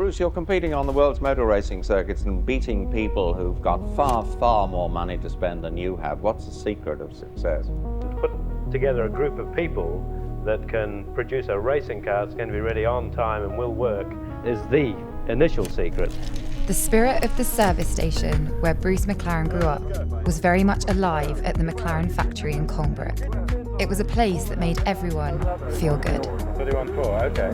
Bruce, you're competing on the world's motor racing circuits and beating people who've got far, far more money to spend than you have. What's the secret of success? Put together a group of people that can produce a racing car that's going to be ready on time and will work is the initial secret. The spirit of the service station where Bruce McLaren grew up was very much alive at the McLaren factory in Colnbrook. It was a place that made everyone feel good. 31.4, okay.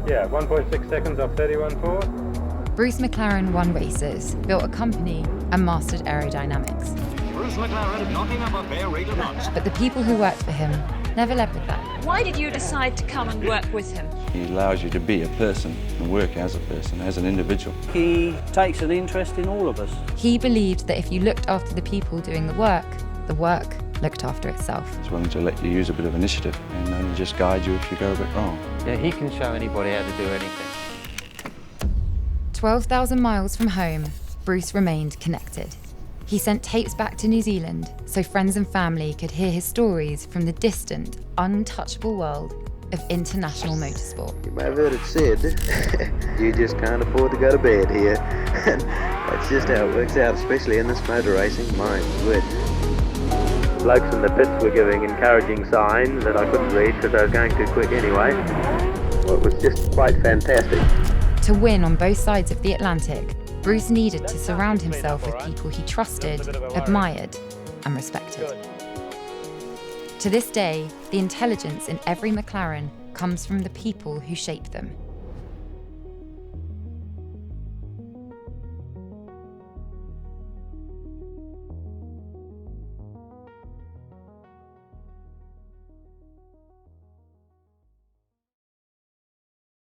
Yeah, 1.6 seconds off 31.4. Bruce McLaren won races, built a company, and mastered aerodynamics. Bruce McLaren knocking up a fair rate of knots. But the people who worked for him never led with that. Why did you decide to come and work with him? He allows you to be a person and work as a person, as an individual. He takes an interest in all of us. He believed that if you looked after the people doing the work looked after itself. He's willing to let you use a bit of initiative and only just guide you if you go a bit wrong. Yeah, he can show anybody how to do anything. 12,000 miles from home, Bruce remained connected. He sent tapes back to New Zealand so friends and family could hear his stories from the distant, untouchable world of international motorsport. You might have heard it said, you just can't afford to go to bed here. And that's just how it works out, especially in this motor racing. My word. Blokes in the pits were giving encouraging signs that I couldn't read because I was going too quick anyway. Well, it was just quite fantastic. To win on both sides of the Atlantic, Bruce needed to surround himself with people he trusted, admired, and respected. To this day, the intelligence in every McLaren comes from the people who shape them.